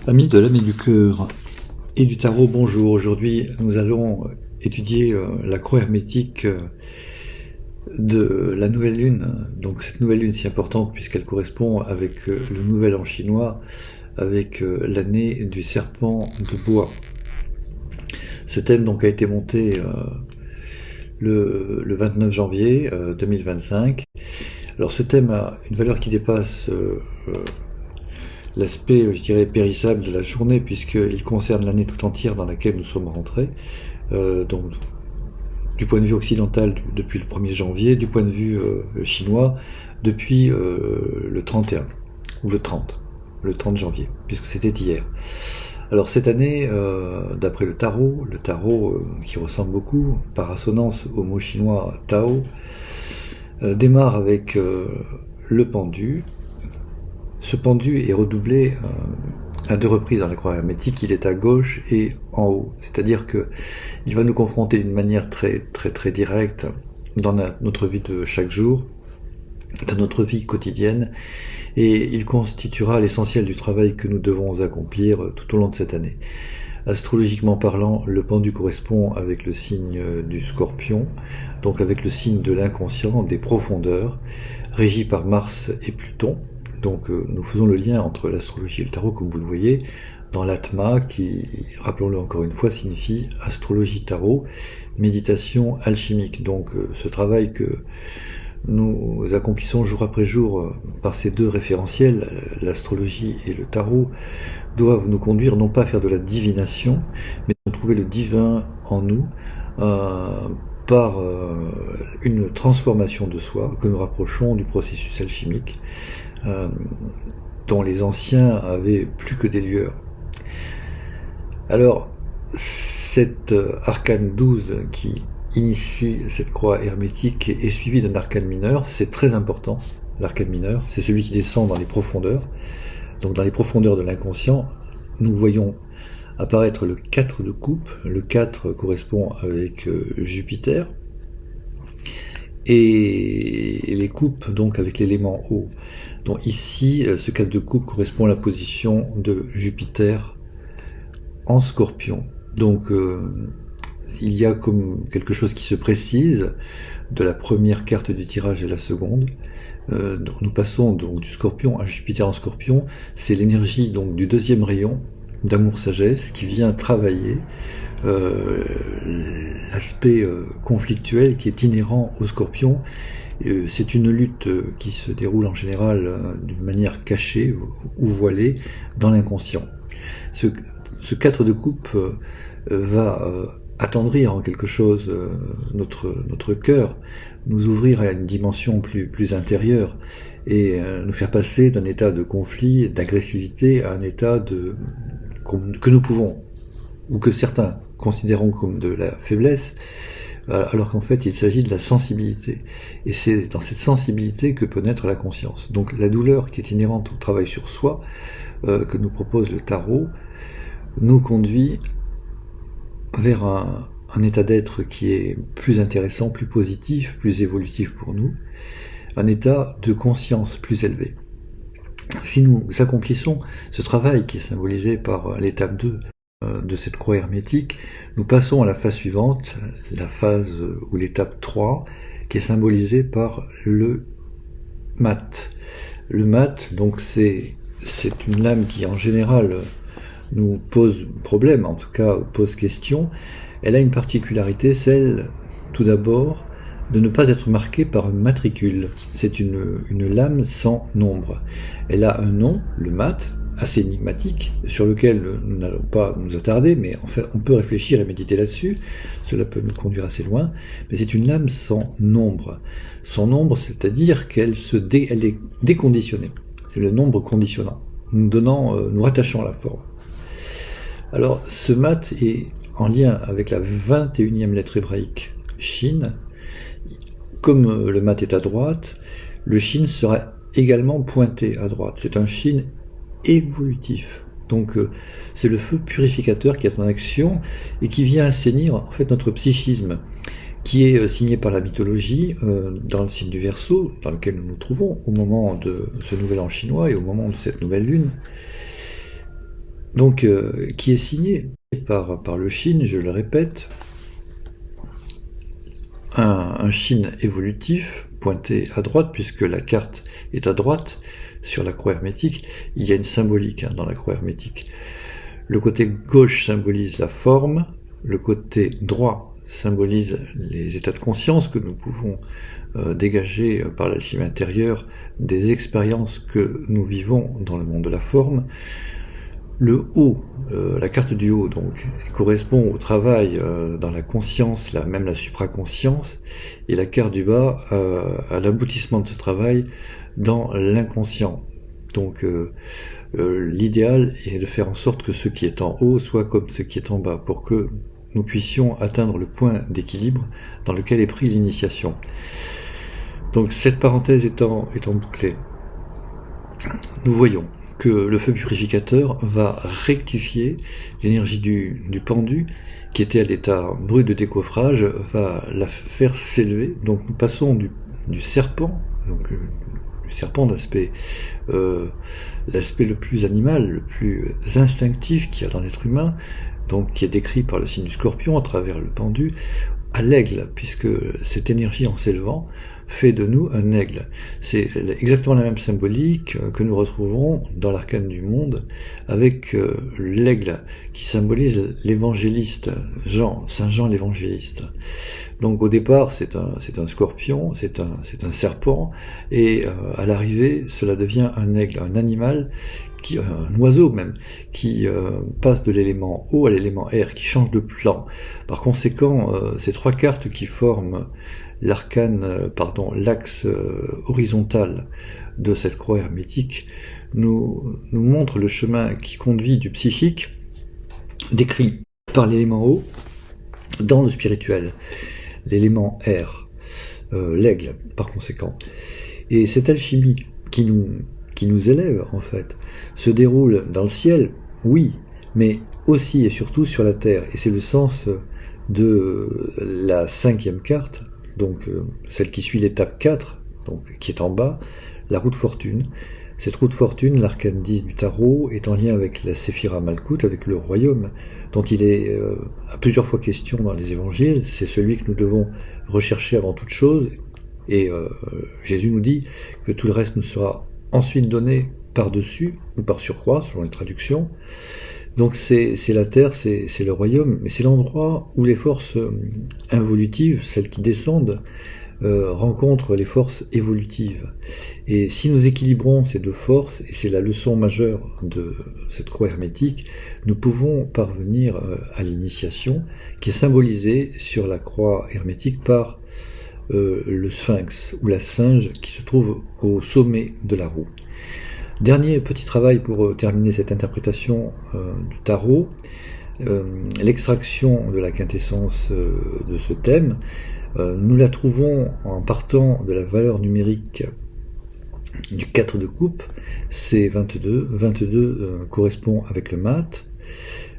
Amis de l'âme et du cœur et du tarot, bonjour. Aujourd'hui, nous allons étudier la croix hermétique de la nouvelle lune. Donc cette nouvelle lune si importante puisqu'elle correspond avec le nouvel an chinois, avec l'année du serpent de bois. Ce thème donc a été monté le 29 janvier 2025. Alors ce thème a une valeur qui dépasse l'aspect, je dirais, périssable de la journée, puisqu'il concerne l'année tout entière dans laquelle nous sommes rentrés. Donc, du point de vue occidental, depuis le 1er janvier, du point de vue chinois, depuis le 31, ou le 30 janvier, puisque c'était hier. Alors cette année, d'après le tarot qui ressemble beaucoup, par assonance au mot chinois Tao, démarre avec le pendu. Ce pendu est redoublé à 2 reprises dans la croix hermétique, il est à gauche et en haut. C'est-à-dire qu'il va nous confronter d'une manière très directe dans notre vie de chaque jour, dans notre vie quotidienne, et il constituera l'essentiel du travail que nous devons accomplir tout au long de cette année. Astrologiquement parlant, le pendu correspond avec le signe du Scorpion, donc avec le signe de l'inconscient, des profondeurs, régi par Mars et Pluton. Donc nous faisons le lien entre l'astrologie et le tarot, comme vous le voyez, dans l'Atma, qui, rappelons-le encore une fois, signifie astrologie tarot, méditation alchimique. Donc ce travail que nous accomplissons jour après jour par ces 2 référentiels, l'astrologie et le tarot, doivent nous conduire non pas à faire de la divination, mais à trouver le divin en nous, par une transformation de soi que nous rapprochons du processus alchimique, dont les anciens avaient plus que des lueurs. Alors, cet arcane 12 qui initie cette croix hermétique est suivi d'un arcane mineur. C'est très important, l'arcane mineur, c'est celui qui descend dans les profondeurs. Donc dans les profondeurs de l'inconscient, nous voyons apparaître le 4 de coupe. Le 4 correspond avec Jupiter, et les coupes donc avec l'élément eau. Donc ici, ce 4 de coupe correspond à la position de Jupiter en Scorpion. Donc il y a comme quelque chose qui se précise de la première carte du tirage à la seconde. Donc nous passons donc du Scorpion à Jupiter en Scorpion. C'est l'énergie donc du 2e rayon d'amour-sagesse qui vient travailler l'aspect conflictuel qui est inhérent au Scorpion. C'est une lutte qui se déroule en général d'une manière cachée ou voilée dans l'inconscient. Ce 4 de coupe va attendrir en quelque chose notre cœur, nous ouvrir à une dimension plus intérieure et nous faire passer d'un état de conflit, d'agressivité à un état que nous pouvons, ou que certains considérons comme de la faiblesse, alors qu'en fait il s'agit de la sensibilité. Et c'est dans cette sensibilité que peut naître la conscience. Donc la douleur qui est inhérente au travail sur soi, que nous propose le tarot, nous conduit vers un état d'être qui est plus intéressant, plus positif, plus évolutif pour nous, un état de conscience plus élevé. Si nous accomplissons ce travail qui est symbolisé par l'étape 2 de cette croix hermétique, nous passons à la phase suivante, la phase ou l'étape 3, qui est symbolisée par le mat. Le mat, donc c'est une lame qui en général nous pose problème, en tout cas pose question. Elle a une particularité, celle, tout d'abord, de ne pas être marquée par un matricule. C'est une lame sans nombre. Elle a un nom, le mat, assez énigmatique, sur lequel nous n'allons pas nous attarder, mais en fait on peut réfléchir et méditer là-dessus, cela peut nous conduire assez loin, mais c'est une lame sans nombre. Sans nombre, c'est-à-dire elle est déconditionnée. C'est le nombre conditionnant, nous rattachant à la forme. Alors ce mat est en lien avec la 21e lettre hébraïque Shin. Comme le mat est à droite, le Shin sera également pointé à droite. C'est un Shin évolutif. Donc c'est le feu purificateur qui est en action et qui vient assainir en fait notre psychisme, qui est signé par la mythologie dans le signe du Verseau, dans lequel nous nous trouvons au moment de ce nouvel an chinois et au moment de cette nouvelle lune. Donc, qui est signé par le Shin, je le répète, un Shin évolutif, pointé à droite, puisque la carte est à droite sur la croix hermétique. Il y a une symbolique dans la croix hermétique. Le côté gauche symbolise la forme, le côté droit symbolise les états de conscience que nous pouvons dégager par l'alchimie intérieure des expériences que nous vivons dans le monde de la forme. Le haut, la carte du haut, donc, correspond au travail dans la conscience, même la supraconscience, et la carte du bas à l'aboutissement de ce travail dans l'inconscient. Donc, l'idéal est de faire en sorte que ce qui est en haut soit comme ce qui est en bas, pour que nous puissions atteindre le point d'équilibre dans lequel est prise l'initiation. Donc, cette parenthèse étant bouclée, nous voyons que le feu purificateur va rectifier l'énergie du pendu, qui était à l'état brut de décoffrage, va la faire s'élever. Donc nous passons du serpent, donc du serpent d'aspect l'aspect le plus animal, le plus instinctif qu'il y a dans l'être humain, donc qui est décrit par le signe du scorpion à travers le pendu, à l'aigle, puisque cette énergie en s'élevant fait de nous un aigle. C'est exactement la même symbolique que nous retrouvons dans l'arcane du monde avec l'aigle qui symbolise l'évangéliste, Saint Jean l'évangéliste. Donc au départ c'est un scorpion, c'est un serpent, et à l'arrivée cela devient un aigle, un animal, un oiseau même, qui passe de l'élément eau à l'élément air, qui change de plan. Par conséquent, ces trois cartes qui forment l'axe horizontal de cette croix hermétique nous montre le chemin qui conduit du psychique, décrit par l'élément eau, dans le spirituel, l'élément air, l'aigle par conséquent. Et cette alchimie qui nous élève en fait, se déroule dans le ciel, oui, mais aussi et surtout sur la terre. Et c'est le sens de la 5e carte, donc celle qui suit l'étape 4, donc, qui est en bas, la roue de fortune. Cette roue de fortune, l'arcane 10 du tarot, est en lien avec la Séphira Malkout, avec le royaume, dont il est à plusieurs fois question dans les évangiles. C'est celui que nous devons rechercher avant toute chose, et Jésus nous dit que tout le reste nous sera ensuite donné par-dessus, ou par surcroît, selon les traductions. Donc c'est la terre, c'est le royaume, mais c'est l'endroit où les forces involutives, celles qui descendent, rencontrent les forces évolutives. Et si nous équilibrons ces deux forces, et c'est la leçon majeure de cette croix hermétique, nous pouvons parvenir à l'initiation, qui est symbolisée sur la croix hermétique par le sphinx, ou la sphinge, qui se trouve au sommet de la roue. Dernier petit travail pour terminer cette interprétation du tarot, l'extraction de la quintessence de ce thème, nous la trouvons en partant de la valeur numérique du 4 de coupe, c'est 22. 22 correspond avec le mat.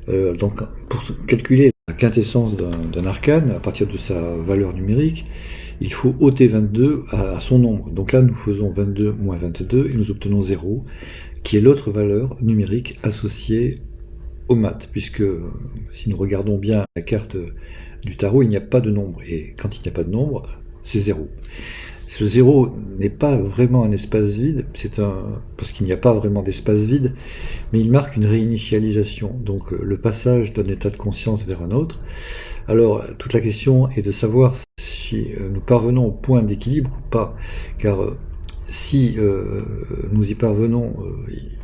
Donc pour calculer la quintessence d'un arcane, à partir de sa valeur numérique, il faut ôter 22 à son nombre. Donc là, nous faisons 22 moins 22 et nous obtenons 0, qui est l'autre valeur numérique associée au mat, puisque si nous regardons bien la carte du tarot, il n'y a pas de nombre. Et quand il n'y a pas de nombre, c'est 0. Ce 0 n'est pas vraiment un espace vide, parce qu'il n'y a pas vraiment d'espace vide, mais il marque une réinitialisation, donc le passage d'un état de conscience vers un autre. Alors, toute la question est de savoir si nous parvenons au point d'équilibre ou pas, car si nous y parvenons,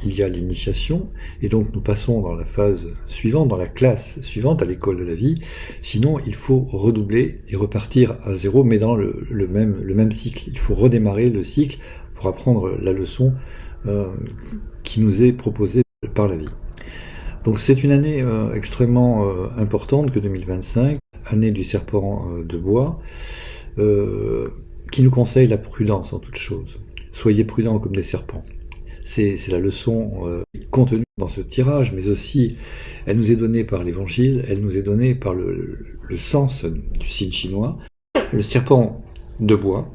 il y a l'initiation, et donc nous passons dans la phase suivante, dans la classe suivante, à l'école de la vie. Sinon, il faut redoubler et repartir à 0, mais dans le même cycle. Il faut redémarrer le cycle pour apprendre la leçon qui nous est proposée par la vie. Donc c'est une année extrêmement importante que 2025, année du serpent de bois, qui nous conseille la prudence en toute chose. Soyez prudents comme des serpents. C'est la leçon contenue dans ce tirage, mais aussi elle nous est donnée par l'évangile, elle nous est donnée par le sens du signe chinois. Le serpent de bois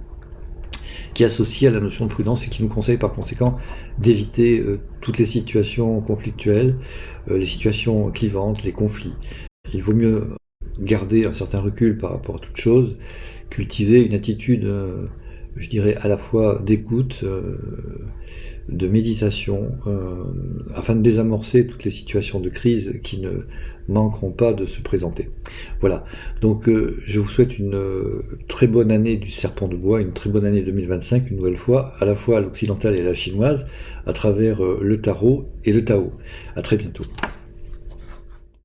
qui associe à la notion de prudence et qui nous conseille par conséquent d'éviter toutes les situations conflictuelles, les situations clivantes, les conflits. Il vaut mieux garder un certain recul par rapport à toute chose, cultiver une attitude, je dirais, à la fois d'écoute, de méditation, afin de désamorcer toutes les situations de crise qui ne manqueront pas de se présenter. Voilà, donc je vous souhaite une très bonne année du serpent de bois, une très bonne année 2025, une nouvelle fois, à la fois à l'occidentale et à la chinoise, à travers le tarot et le Tao. À très bientôt.